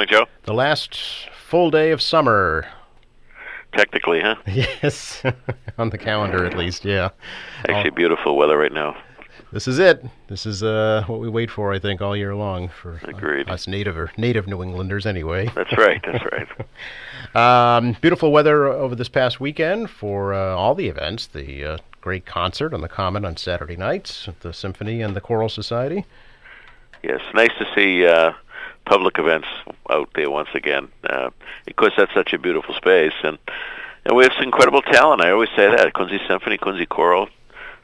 Joe? The last full day of summer. Technically, huh? Yes, on the calendar at least, yeah. Actually, beautiful weather right now. This is it. This is what we wait for, I think, all year long for Agreed. Us native New Englanders anyway. That's right, that's right. Beautiful weather over this past weekend for all the events. The great concert on the Common on Saturday nights at the Symphony and the Choral Society. Yes, nice to see public events out there once again. Of course, that's such a beautiful space, and we have some incredible talent. I always say that. Quincy Symphony, Quincy Choral,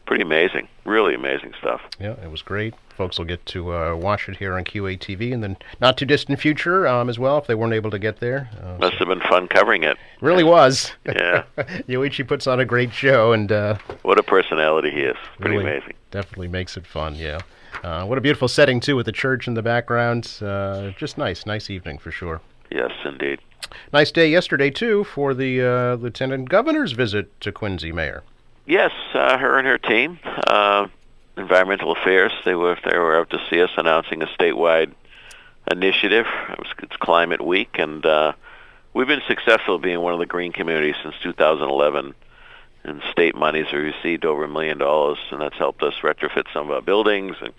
pretty amazing, really amazing stuff. Yeah, it was great. Folks will get to watch it here on QATV in the not-too-distant future as well, if they weren't able to get there. Must have been fun covering it. Really was. Yeah. Yoichi puts on a great show, and what a personality he is. Pretty really amazing. Definitely makes it fun, yeah. What a beautiful setting, too, with the church in the background. Just nice evening for sure. Yes, indeed. Nice day yesterday, too, for the Lieutenant Governor's visit to Quincy, Mayor. Yes, her and her team, Environmental Affairs, they were out to see us announcing a statewide initiative. It's Climate Week, and we've been successful being one of the green communities since 2011. And state monies have received over $1 million, and that's helped us retrofit some of our buildings and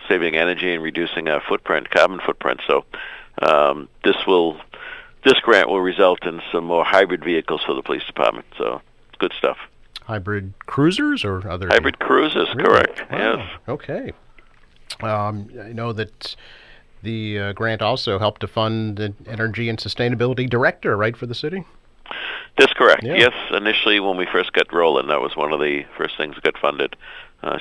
saving energy and reducing our carbon footprint. So this grant will result in some more hybrid vehicles for the police department. So it's good stuff. Hybrid cruisers or other? Hybrid cruisers, really? Correct. Wow. Yes. Okay. I know that the grant also helped to fund the Energy and Sustainability Director, right, for the city? That's correct. Yeah. Yes, initially when we first got rolling, that was one of the first things that got funded.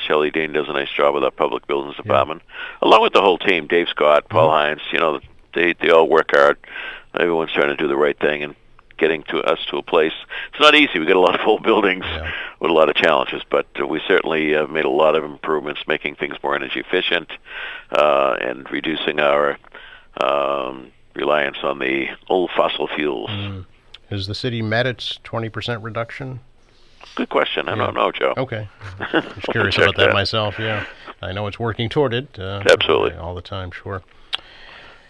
Shelley Dean does a nice job with our public buildings department, along with the whole team. Dave Scott, Paul Hines. They all work hard. Everyone's trying to do the right thing and getting us to a place. It's not easy. We got a lot of old buildings with a lot of challenges, but we certainly have made a lot of improvements, making things more energy efficient and reducing our reliance on the old fossil fuels. Has the city met its 20% reduction? Good question. I don't know, Joe. Okay. Just curious about that myself, yeah. I know it's working toward it. Absolutely. All the time, sure.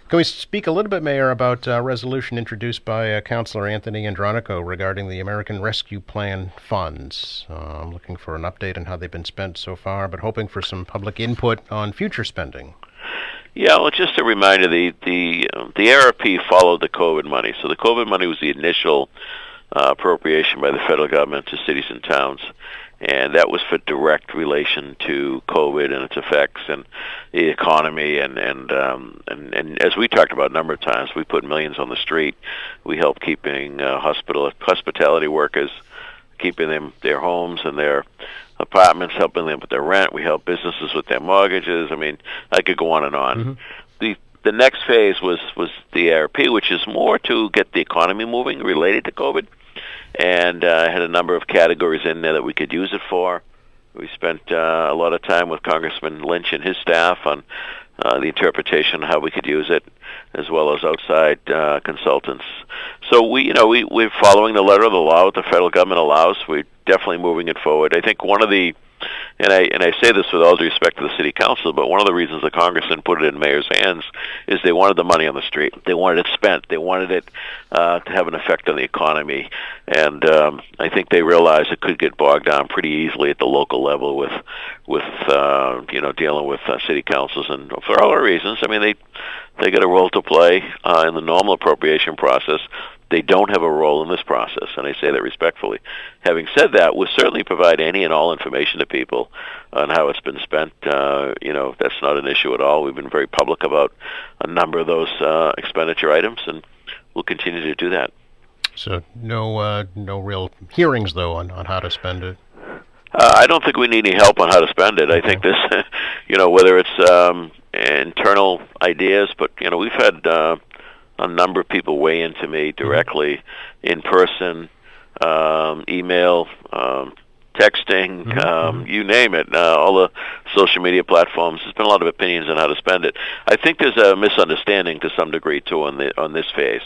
Can we speak a little bit, Mayor, about a resolution introduced by Councillor Anthony Andronico regarding the American Rescue Plan funds? I'm looking for an update on how they've been spent so far, but hoping for some public input on future spending. Yeah, well, just a reminder, the ARP followed the COVID money. So the COVID money was the initial appropriation by the federal government to cities and towns, and that was for direct relation to COVID and its effects and the economy. And as we talked about a number of times, we put millions on the street. We help keeping hospitality workers, keeping them their homes and their apartments, helping them with their rent. We help businesses with their mortgages. I mean, I could go on and on. Mm-hmm. The next phase was the ARP, which is more to get the economy moving related to COVID, and had a number of categories in there that we could use it for. We spent a lot of time with Congressman Lynch and his staff on the interpretation of how we could use it, as well as outside consultants. So we're following the letter of the law, what the federal government allows. We're definitely moving it forward. I think one of the, and I say this with all due respect to the city council, but one of the reasons the congressman put it in mayor's hands is they wanted the money on the street. They wanted it spent. They wanted it to have an effect on the economy. And I think they realized it could get bogged down pretty easily at the local level with dealing with city councils, and for all reasons. I mean, they got a role to play in the normal appropriation process. They don't have a role in this process, and I say that respectfully. Having said that, we'll certainly provide any and all information to people on how it's been spent. That's not an issue at all. We've been very public about a number of those expenditure items, and we'll continue to do that. So no real hearings, though, on how to spend it? I don't think we need any help on how to spend it. I think this, whether it's internal ideas, but, we've had a number of people weigh into me directly, in person, email, texting, you name it, all the social media platforms. There's been a lot of opinions on how to spend it. I think there's a misunderstanding to some degree, too, on this phase.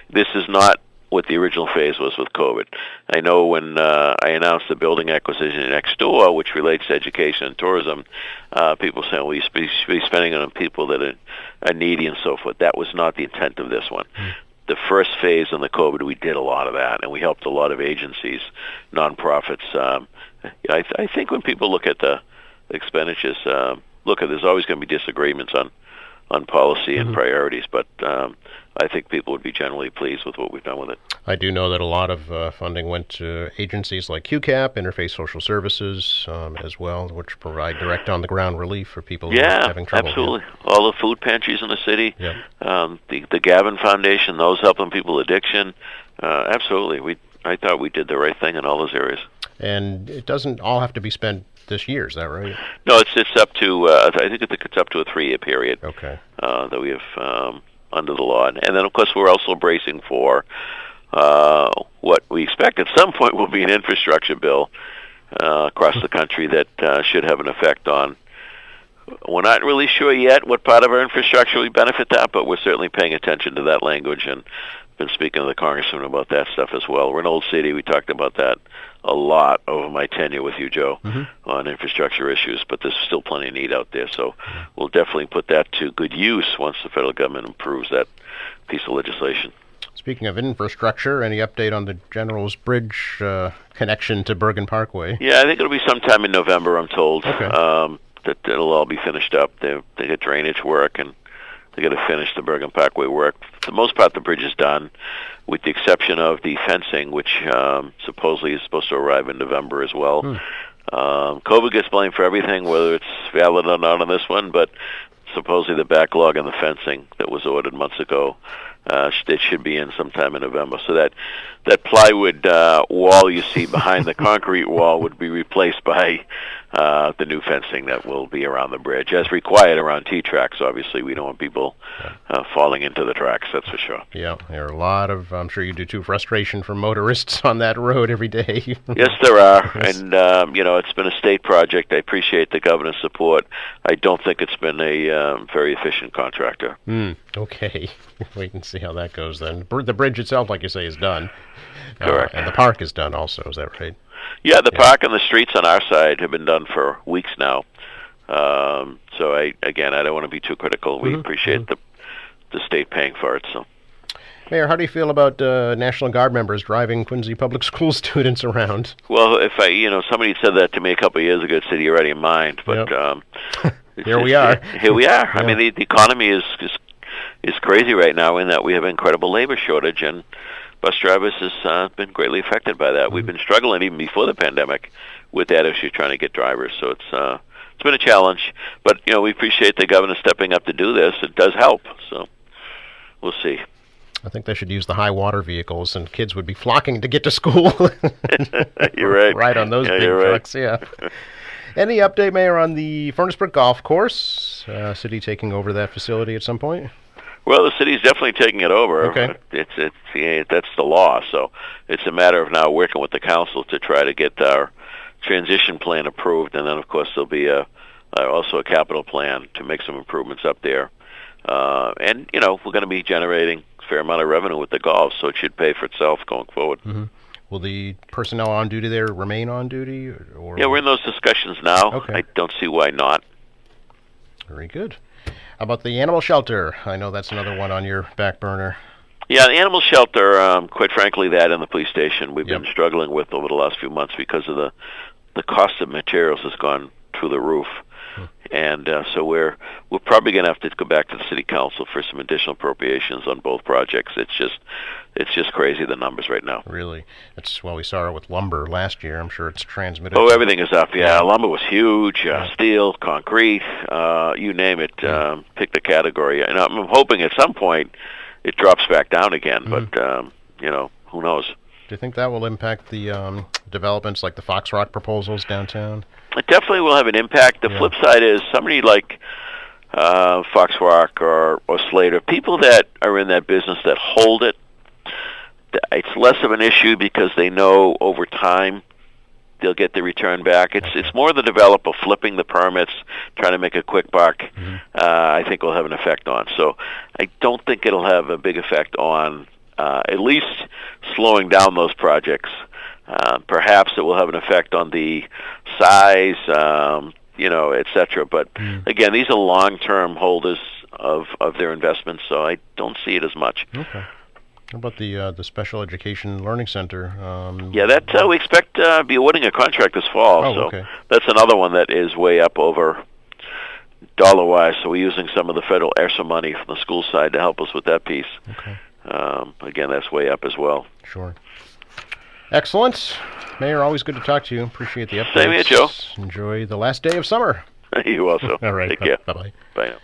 This is not what the original phase was with COVID. I know when I announced the building acquisition next door, which relates to education and tourism, people saying, well, you should be spending it on people that are needy and so forth. That was not the intent of this one. The first phase on the COVID, we did a lot of that, and we helped a lot of agencies, nonprofits. I think when people look at the expenditures, there's always going to be disagreements on policy and priorities, but I think people would be generally pleased with what we've done with it. I do know that a lot of funding went to agencies like QCAP, Interfaith Social Services, as well, which provide direct on-the-ground relief for people who are having trouble. Absolutely. All the food pantries in the city, the Gavin Foundation, those helping people with addiction. Absolutely. I thought we did the right thing in all those areas. And it doesn't all have to be spent this year, is that right? No, it's up to, I think it's up to a 3-year period. Okay. That we have under the law. And then, of course, we're also bracing for what we expect at some point will be an infrastructure bill across the country that should have an effect on. We're not really sure yet what part of our infrastructure will benefit that, but we're certainly paying attention to that language and been speaking to the congressman about that stuff as well. We're an old city. We talked about that a lot over my tenure with you, Joe, on infrastructure issues, but there's still plenty of need out there. So we'll definitely put that to good use once the federal government approves that piece of legislation. Speaking of infrastructure, any update on the General's Bridge connection to Bergen Parkway? Yeah, I think it'll be sometime in November, I'm told, Okay. that it'll all be finished up. They get drainage work, and they got to finish the Bergen Parkway work. For the most part, the bridge is done, with the exception of the fencing, which supposedly is supposed to arrive in November as well. COVID gets blamed for everything, whether it's valid or not on this one, but supposedly the backlog on the fencing that was ordered months ago, it should be in sometime in November. So that plywood wall you see behind the concrete wall would be replaced by the new fencing that will be around the bridge, as required around T-tracks. Obviously, we don't want people falling into the tracks, that's for sure. Yeah, there are a lot of, I'm sure you do too, frustration from motorists on that road every day. Yes, there are, and it's been a state project. I appreciate the governor's support. I don't think it's been a very efficient contractor. Okay, wait and see how that goes then. The bridge itself, like you say, is done. Correct. And the park is done also, is that right? Yeah, the park and the streets on our side have been done for weeks now. So I don't want to be too critical. We appreciate the state paying for it. So, Mayor, how do you feel about National Guard members driving Quincy Public School students around? Well, if somebody said that to me a couple of years ago, I'd say you're already in mind. But here we are. Here we are. I mean, the economy is crazy right now in that we have an incredible labor shortage, and bus drivers has been greatly affected by that. We've been struggling even before the pandemic with that issue, trying to get drivers. So it's been a challenge, but we appreciate the governor stepping up to do this. It does help. So we'll see. I think they should use the high water vehicles, and kids would be flocking to get to school. You're right. Right on those big trucks. Right. Yeah. Any update, Mayor, on the Furnace Brook Golf Course? City taking over that facility at some point? Well, the city's definitely taking it over. Okay. That's the law. So it's a matter of now working with the council to try to get our transition plan approved, and then of course there'll be also a capital plan to make some improvements up there. And we're going to be generating a fair amount of revenue with the golf, so it should pay for itself going forward. Will the personnel on duty there remain on duty? Or Yeah, we're in those discussions now. Okay. I don't see why not. Very good. How about the animal shelter? I know that's another one on your back burner. Yeah, the animal shelter, quite frankly, that and the police station we've been struggling with over the last few months because of the cost of materials has gone through the roof. And so we're probably going to have to go back to the city council for some additional appropriations on both projects. It's just crazy, the numbers right now. Really? That's we saw it with lumber last year. I'm sure it's transmitted. Oh, everything is up. Yeah, lumber was huge. Steel, concrete, you name it. Pick the category. And I'm hoping at some point it drops back down again. But who knows? Do you think that will impact the developments like the Fox Rock proposals downtown? It definitely will have an impact. The flip side is somebody like Fox Rock or Slater, people that are in that business that hold it, it's less of an issue because they know over time they'll get the return back. It's more the developer flipping the permits, trying to make a quick buck, I think will have an effect on. So I don't think it'll have a big effect on at least slowing down those projects. Perhaps it will have an effect on the size, et cetera. But again, these are long-term holders of their investments, so I don't see it as much. Okay. How about the Special Education Learning Center? We expect to be awarding a contract this fall. Okay. That's another one that is way up over dollar-wise. So we're using some of the federal ERSA money from the school side to help us with that piece. Okay. Again, that's way up as well. Sure. Excellent. Mayor, always good to talk to you. Appreciate the updates. Same here, Joe. Enjoy the last day of summer. You also. All right. Take care. Bye-bye. Bye now.